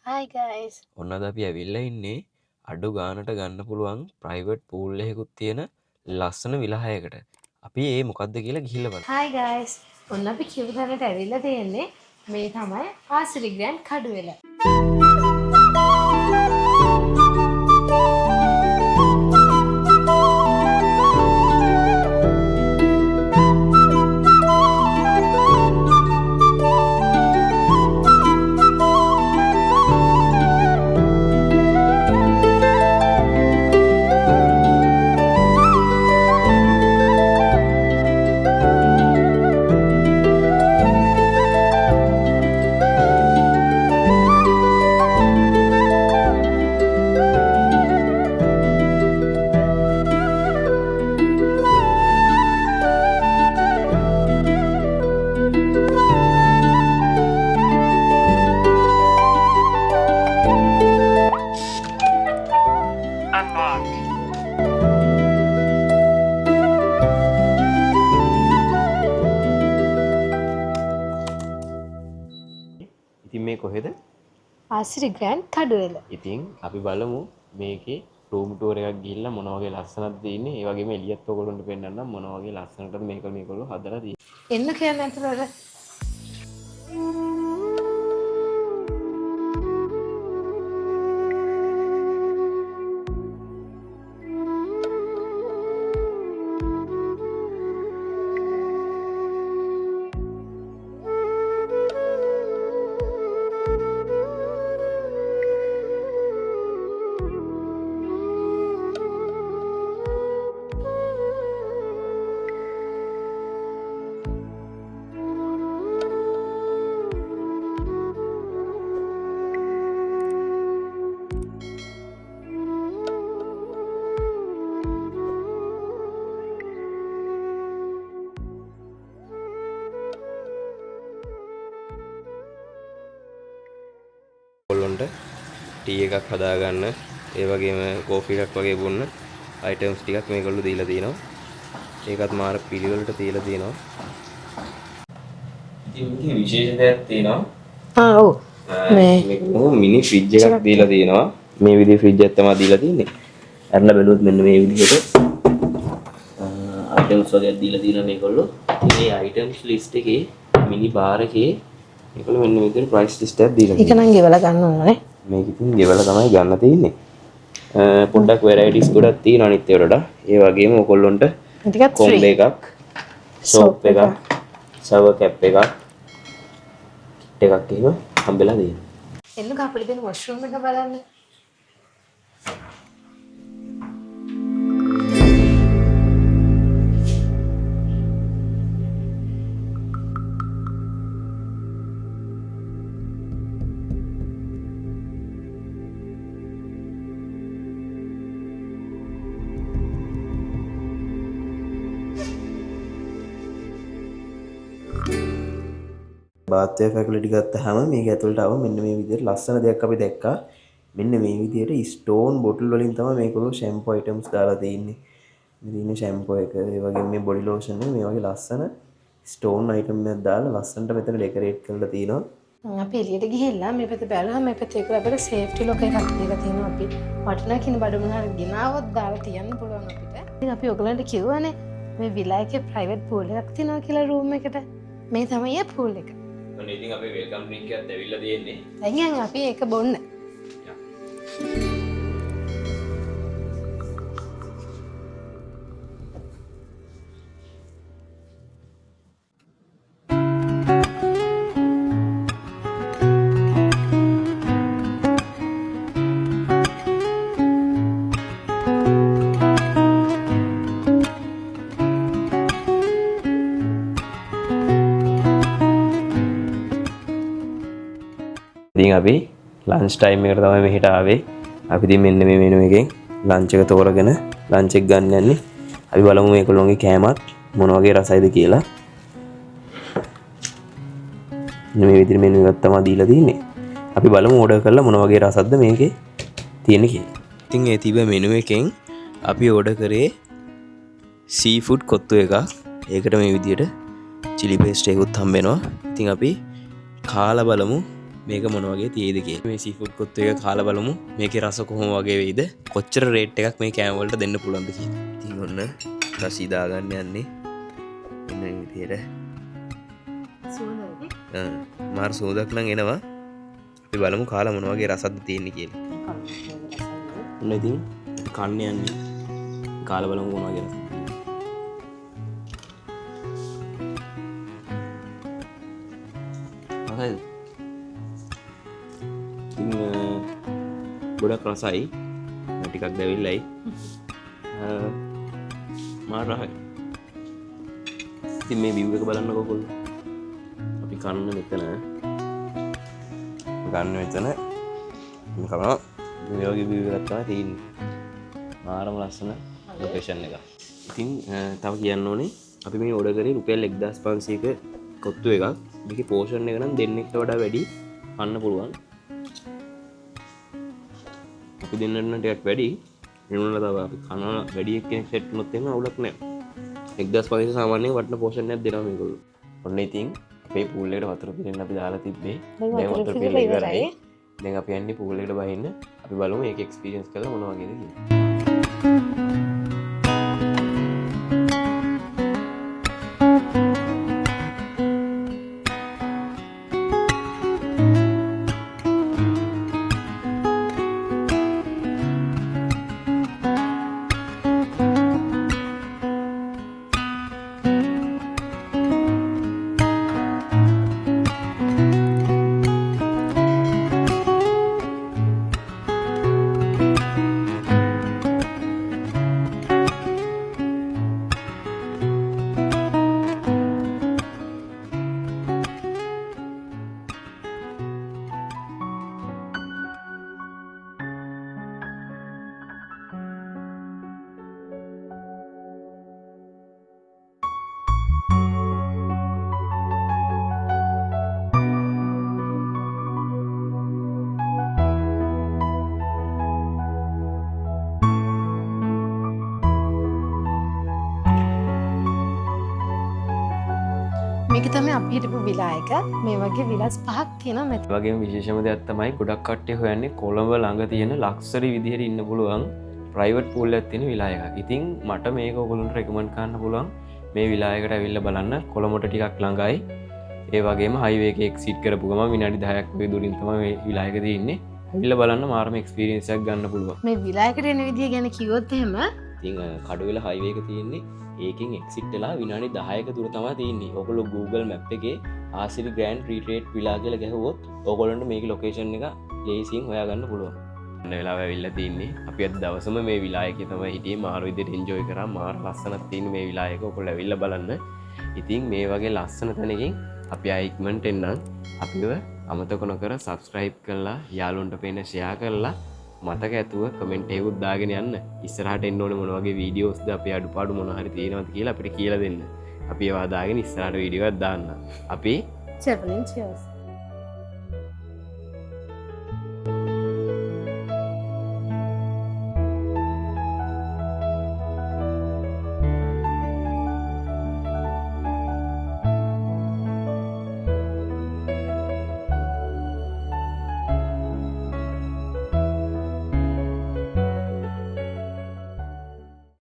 Hi guys. ඔන්න අද අපි ඇවිල්ලා ඉන්නේ අඩු ගානට ගන්න පුළුවන් ප්‍රයිවට් පූල් එකකුත් තියෙන ලස්සන විලහයකට. අපි ඒ මොකද්ද කියලා ගිහිල්ලා බලමු. Hi guys. ඔන්න අපි කියපු තැනට ඇවිල්ලා තියෙන්නේ මේ තමයි ආසිරි ග්‍රෑන්ඩ් කඩුවෙල. ඉතින් මේ කොහෙද? ආසිරි ග්‍රෑන්ඩ් කඩුවෙල. ඉතින් අපි බලමු මේකේ රූම් ටුවර් එකක් ගිහිල්ලා මොන වගේ ලස්සනක්ද තියෙන්නේ. ඒ වගේම එළියත් ඔයගොල්ලන්ට පෙන්නන්නම් මොන වගේ ලස්සනටද මේගොල්ලෝ හදලා තියෙන්නේ. එන්න කියන්න ඇතුළට. ඔයගොල්ලන්ට ටී එකක් හදාගන්න, ඒ වගේම කෝෆි එකක් වගේ බොන්න අයිටම්ස් ටිකක් මේගොල්ලෝ දීලා තිනවා. ඒකත් මාර පිළිවෙලට තියලා තිනවා. ඉතින් මේකේ විශේෂ දෙයක් තියෙනවා. ඔව්. මේක මිනි ෆ්‍රිජ් එකක් දීලා තිනවා. මේ විදිහේ ෆ්‍රිජ් එකක් තමයි දීලා තියෙන්නේ. අරලා බැලුවොත් මෙන්න මේ විදිහට අයිටම්ස් වගේ දීලා තියෙනවා මේගොල්ලෝ. මේ අයිටම්ස් ලිස්ට් එකේ මිනි බාර් එකේ මේගොල්ලෝ මෙන්න මේ විදිහට ප්‍රයිස් ලිස්ට් එකක් දීලා ඒක නම් ගෙවලා ගන්න ඕනේ. මේක ඉතින් ගෙවලා තමයි ගන්න තියෙන්නේ. පොඩ්ඩක් වෙරයිටිස් ගොඩක් තියෙනවා අනිත් ඒවාට වඩා. ඒ වගේම ඔයගොල්ලොන්ට ටිකක් කොම්බ එකක්, සෝප් එකක්, ෂවර් කැප් එකක්, කිට් එකක් එහෙම හම්බෙලා තියෙනවා. එන්නකෝ අපිට දෙන වොෂ්රූම් එක බලන්න. බාත් එක ෆැසිලිටි ගත්තාම මේක ඇතුළට ආව මෙන්න මේ විදිහට ලස්සන දෙයක් අපි දැක්කා. මෙන්න මේ විදිහට ස්ටෝන් බොටල් වලින් තමයි මේකවල ෂැම්පූ අයිටම්ස් දාලා තියෙන්නේ. මේ තියෙන ෂැම්පූ එක, ඒ වගේම මේ බොඩි ලෝෂන් එක, මේ වගේ ලස්සන ස්ටෝන් අයිටම් එකක් දාලා ලස්සනට මෙතන ඩෙකොරේට් කරලා තියෙනවා. අපි එළියට ගිහිල්ලා මේ පැත්ත බැලුවම මේ පැත්තේ ඒක අපිට සේෆ්ටි ලොක් එකක් දීලා තියෙනවා. අපි වටිනා කින බඩ මොනවා ගෙනාවොත් දාලා තියන්න පුළුවන් අපිට. ඉතින් අපි ඔයගලන්ට කිව්වනේ මේ විලා එකේ ප්‍රයිවට් පූල් එකක් තියෙනවා කියලා රූම් එකට. මේ තමයි ඒ පූල් එක. ඔන්න ඉතින් අපේ වෙල්කම් ඩ්‍රින්ක් එකත් ඇවිල්ලා තියෙන්නේ. දැන් අපි ඒක බොන්න. ඉතින් අපි ලන්ච් ටයිම් එකට තමයි මෙහෙට ආවේ. අපි ඉතින් මෙන්න මේ මෙනු එකෙන් ලන්ච් එක තෝරගෙන ලන්ච් එක ගන්න යන්නේ. අපි බලමු මේගොල්ලෝගේ කෑමත් මොන වගේ රසයිද කියලා. මේ විදිහට මෙනු එකක් තමයි දීලා තියෙන්නේ. අපි බලමු ඕඩර් කරලා මොන වගේ රසක්ද මේකේ තියෙන්නේ කියලා. ඉතින් ඒ තිබ්බ මෙනු එකෙන් අපි ඕඩර් කරේ සී ෆුඩ් කොත්තු එකක්. ඒකට මේ විදිහට චිලි පේස්ට් එකකුත් හම්බ වෙනවා. ඉතින් අපි කාලා බලමු මේක මොන වගේ තියෙද කියලා. මේ සීෆුඩ් කොත්තු එක කාලා බලමු. මේකේ රස කොහොම වගේ වෙයිද? කොච්චර රේට් එකක් මේ කෑම වලට දෙන්න පුළුවන්ද කියලා. ඉතින් ඔන්න රසී දාගන්න යන්නේ. එන්න මේ විදියට. මාර සෝදක් නම් එනවා. අපි බලමු කාලා මොන වගේ රසක්ද තියෙන්නේ කියලා. ඔන්න ඉතින් කන්න යන්නේ. කාලා බලමු මොන වගේ රසක්ද. හරි. ඉතින් ගොඩක් රසයි. ටිකක් දැවිල්ලයි. මාර රහයි. ඉතින් මේ view එක බලන්නකෝ කොල්ලෝ. අපි කන්න මෙතන. ගන්න මෙතන. කනවා. මේ වගේ view එකක් තමයි තියෙන්නේ. මාරම ලස්සන ලොකේෂන් එක. ඉතින් තව කියන්න ඕනේ අපි මේ ඕඩර් කරේ රුපියල් 1500ක කොත්තු එකක්. මේකේ පෝෂන් එක නම් දෙන්නෙක්ට වඩා වැඩි කන්න පුළුවන්. අපි දෙන්නට නම් ටිකක් වැඩි. වෙනුනලා තව අපි කන වැඩි කෙනෙක් සෙට් වුණොත් එහෙම අවුලක් නැහැ. 1500 සාමාන්‍යයෙන් වටින පෝෂන් එකක් දෙනවා මේගොල්ලෝ. ඔන්න ඉතින් අපේ පූල් එකට වතුර පිරෙන්න අපි දාලා තිබ්බේ. දැන් වතුර පිරලා ඉවරයි. දැන් අපි යන්නේ පූල් එකට බහින්න. අපි බලමු මේක එක්ස්පීරියන්ස් කරලා මොන වගේද කියලා. මේක තමයි අපි හිටපු විලා එක. මේ වගේ විලාස් 5ක් තියෙනවා මෙතන. ඒ වගේම විශේෂම දෙයක් තමයි ගොඩක් කට්ටිය හොයන්නේ කොළඹ ළඟ තියෙන ලක්සරි විදිහට ඉන්න පුළුවන් ප්‍රයිවට් පූල් එකක් තියෙන විලා එකක්. ඉතින් මට මේක ඔයගොල්ලන්ට රෙකමන්ඩ් කරන්න පුළුවන් මේ විලා එකට ඇවිල්ලා බලන්න. කොළඹට ටිකක් ළඟයි. ඒ වගේම හයිවේ එක එක්සිට් කරපු ගමන් විනාඩි 10ක් වගේ දුරින් තමයි මේ විලා එක තියෙන්නේ. ඇවිල්ලා බලන්න මාරම එක්ස්පීරියන්ස් එකක් ගන්න පුළුවන්. මේ විලා එකට එන විදිය ගැන කිව්වොත් එහෙම ඉතින් කඩුවෙල හයිවේ එක තියෙන්නේ. ඒකින් එක්සිට් වෙලා විනාඩි 10ක දුර තමයි තියෙන්නේ. ඔයගොල්ලෝ Google Map එකේ ආසිරි ග්‍රෑන්ඩ් රිට්‍රීට් විලා කියලා ගැහුවොත් ඔයගොල්ලන්ට මේකේ ලොකේෂන් එක ලේසියෙන් හොයාගන්න පුළුවන්. අන්න වෙලාව ඇවිල්ලා තින්නේ. අපි අද දවසම මේ විලා එකේ තමයි හිටියේ. මාර විදිහට එන්ජොයි කරා. මාර ලස්සනක් තියෙන මේ විලා එක. ඔයගොල්ලෝ ඇවිල්ලා බලන්න. ඉතින් මේ වගේ ලස්සන තැනකින් අපි ආයෙ ඉක්මනට එන්නම්. අපිව අමතක නොකර subscribe කරලා යාළුවන්ට පේන share කරලා මතක ඇතුව කමෙන්ට් එකකුත් දාගෙන යන්න. ඉස්සරහට එන්න ඕනේ මොන වගේ වීඩියෝස්ද අපේ අඩුපාඩු මොන හරි තියෙනවද කියලා අපිට කියලා දෙන්න. අපි ඒවා දාගෙන ඉස්සරහට වීඩියෝ එකක් දාන්න. අපි traveling cheers